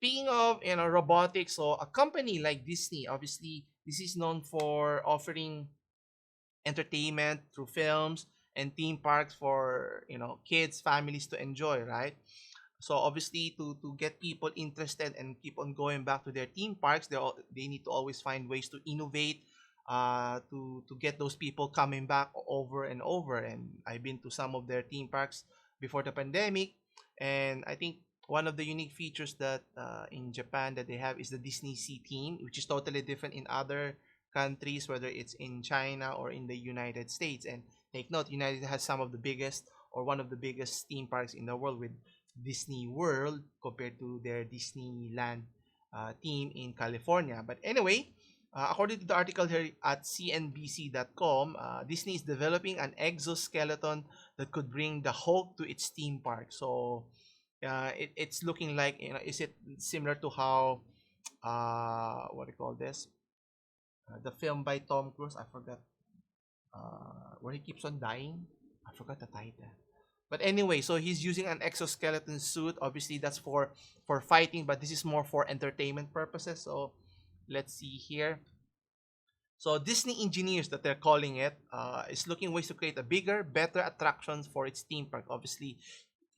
Speaking of robotics, so a company like Disney, obviously this is known for offering entertainment through films and theme parks for kids, families to enjoy, right? So obviously to get people interested and keep on going back to their theme parks, they need to always find ways to innovate, to get those people coming back over and over. And I've been to some of their theme parks before the pandemic, and I think one of the unique features that in Japan that they have is the Disney Sea theme, which is totally different in other countries, whether it's in China or in the United States. And take note, United has some of the biggest or one of the biggest theme parks in the world with Disney World compared to their Disneyland team in California. But anyway, according to the article here at CNBC.com, Disney is developing an exoskeleton that could bring the Hulk to its theme park. So it's looking like, is it similar to how what do you call this? The film by Tom Cruise, I forgot, where he keeps on dying. I forgot the title. But anyway, so he's using an exoskeleton suit. Obviously, that's for fighting, but this is more for entertainment purposes. So let's see here. So Disney engineers that they're calling it is looking ways to create a bigger, better attractions for its theme park. Obviously,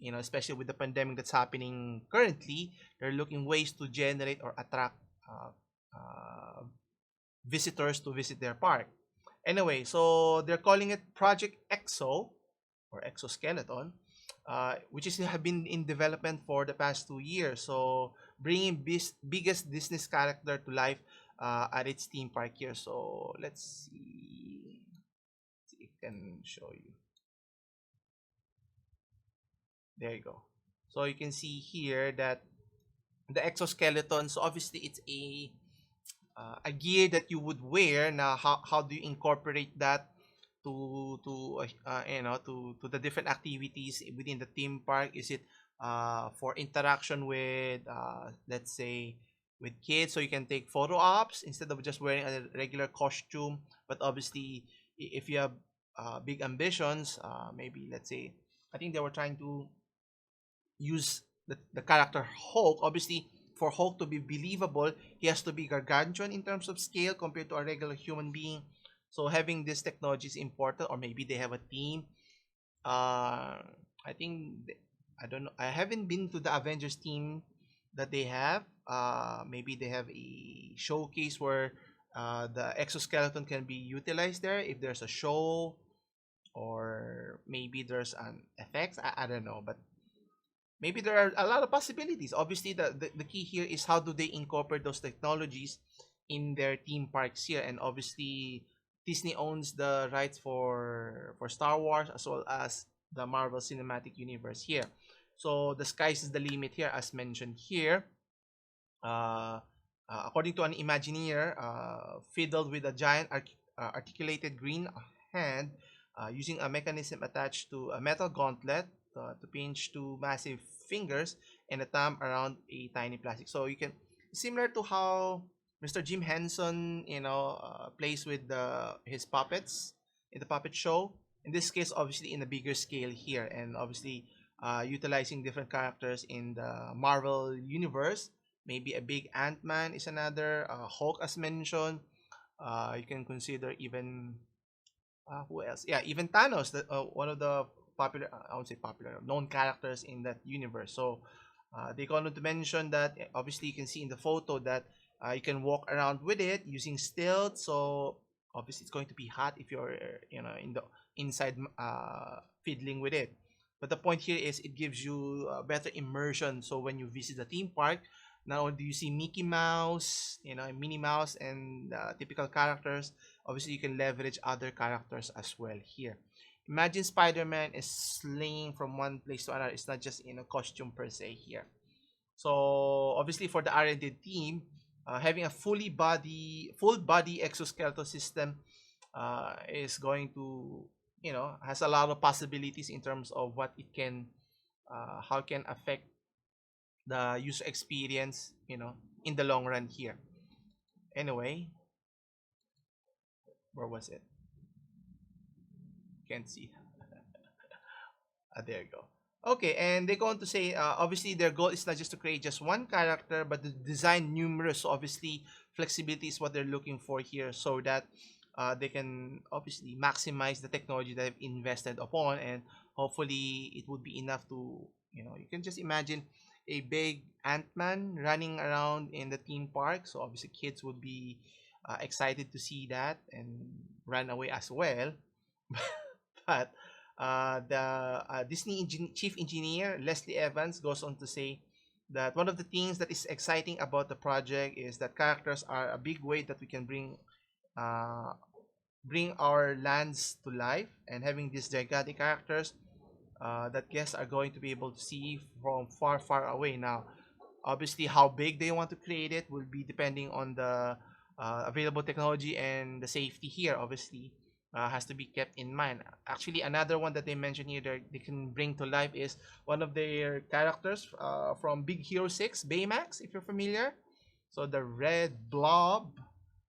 especially with the pandemic that's happening currently, they're looking ways to generate or attract uh, visitors to visit their park. Anyway, so they're calling it Project Exo or exoskeleton, which is have been in development for the past 2 years. So bringing biggest Disney character to life at its theme park here. So let's see if I can show you. There you go. So you can see here that the exoskeleton. So obviously it's a gear that you would wear. Now, how do you incorporate that to the different activities within the theme park? Is it for interaction with let's say with kids, so you can take photo ops instead of just wearing a regular costume? But obviously, if you have big ambitions, maybe let's say, I think they were trying to use the character Hulk. Obviously, for Hulk to be believable, he has to be gargantuan in terms of scale compared to a regular human being. So having this technology is important, or maybe they have a team. I think I don't know. I haven't been to the Avengers team that they have. Maybe they have a showcase where the exoskeleton can be utilized there if there's a show, or maybe there's an effects. I don't know, but maybe there are a lot of possibilities. Obviously, the key here is how do they incorporate those technologies in their theme parks here. And obviously, Disney owns the rights for Star Wars as well as the Marvel Cinematic Universe here. So the sky's is the limit here, as mentioned here. Uh, According to an Imagineer, fiddled with a giant articulated green hand using a mechanism attached to a metal gauntlet to pinch two massive fingers and a thumb around a tiny plastic. So you can, similar to how Mr. Jim Henson, plays with his puppets in the puppet show. In this case, obviously in a bigger scale here, and obviously utilizing different characters in the Marvel universe. Maybe a big Ant-Man is another. Hulk, as mentioned. You can consider even who else? Yeah, even Thanos, one of the popular, I would say popular, known characters in that universe. So they go on to mention that obviously you can see in the photo that you can walk around with it using stealth. So obviously it's going to be hot if you're in the inside fiddling with it. But the point here is it gives you better immersion. So when you visit the theme park, not only do you see Mickey Mouse, Minnie Mouse, and typical characters, obviously you can leverage other characters as well here. Imagine Spider-Man is slinging from one place to another. It's not just in a costume per se here. So obviously for the R&D team, having a full body exoskeleton system is going to, has a lot of possibilities in terms of what it can, how it can affect the user experience, in the long run here. Anyway, where was it? Can't see. There you go. Okay, and they go on to say, obviously their goal is not just to create just one character, but to design numerous. So obviously, flexibility is what they're looking for here, so that they can obviously maximize the technology that they've invested upon, and hopefully it would be enough to, you can just imagine a big Ant-Man running around in the theme park. So obviously, kids would be excited to see that and run away as well. But the chief engineer Leslie Evans goes on to say that one of the things that is exciting about the project is that characters are a big way that we can uh, bring our lands to life, and having these gigantic characters that guests are going to be able to see from far, far away. Now, obviously, how big they want to create it will be depending on the available technology, and the safety here, obviously, has to be kept in mind. Actually, another one that they mentioned here that they can bring to life is one of their characters from Big Hero 6, Baymax, if you're familiar. So the red blob.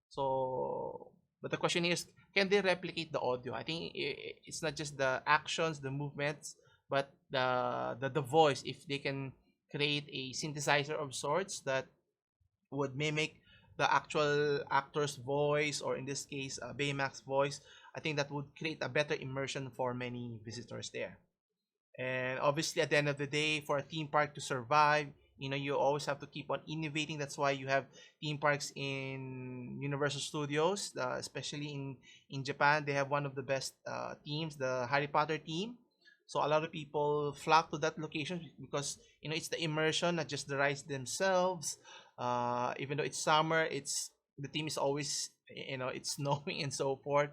So, but the question is, can they replicate the audio? I think it's not just the actions, the movements, but the voice. If they can create a synthesizer of sorts that would mimic the actual actor's voice, or in this case, Baymax voice, I think that would create a better immersion for many visitors there. And obviously, at the end of the day, for a theme park to survive, you always have to keep on innovating. That's why you have theme parks in Universal Studios, especially in Japan. They have one of the best themes, the Harry Potter theme. So a lot of people flock to that location because it's the immersion, not just the rides themselves. Even though it's summer, it's the theme is always it's snowing and so forth.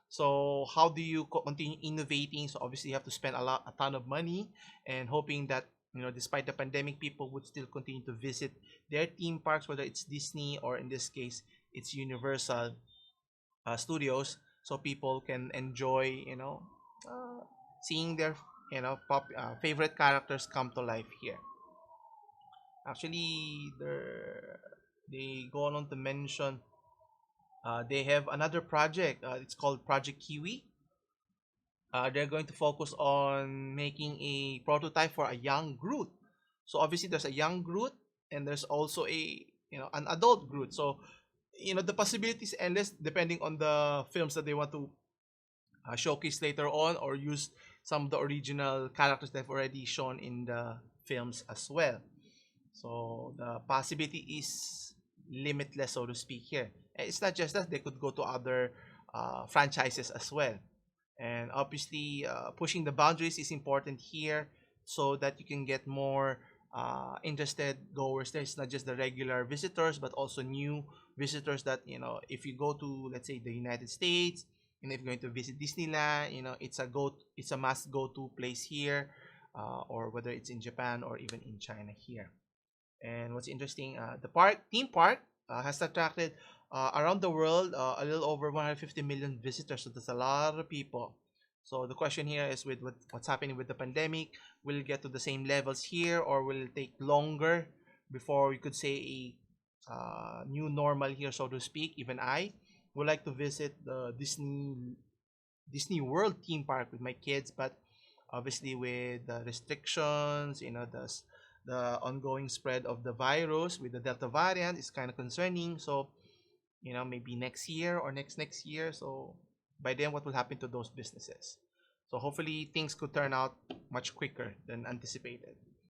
So how do you continue innovating? So obviously you have to spend a ton of money, and hoping that despite the pandemic, people would still continue to visit their theme parks, whether it's Disney or in this case it's Universal Studios, so people can enjoy seeing their favorite characters come to life here. Actually, they go on to mention they have another project. It's called Project Kiwi. They're going to focus on making a prototype for a young Groot. So obviously there's a young Groot, and there's also a an adult Groot. So the possibilities endless depending on the films that they want to showcase later on, or use some of the original characters they've already shown in the films as well. So the possibility is limitless, so to speak. Here, it's not just that they could go to other franchises as well. And obviously, pushing the boundaries is important here, so that you can get more interested goers there. It's not just the regular visitors, but also new visitors that, if you go to, let's say, the United States, and if you're going to visit Disneyland, it's a must go to place here, or whether it's in Japan or even in China here. And what's interesting, the theme park, has attracted around the world a little over 150 million visitors. So that's a lot of people. So the question here is, with what's happening with the pandemic, will it get to the same levels here, or will it take longer before we could say a new normal here, so to speak? Even I would like to visit the Disney World theme park with my kids, but obviously with the restrictions, the ongoing spread of the virus with the Delta variant is kind of concerning. So, maybe next year or next year. So by then, what will happen to those businesses? So hopefully things could turn out much quicker than anticipated.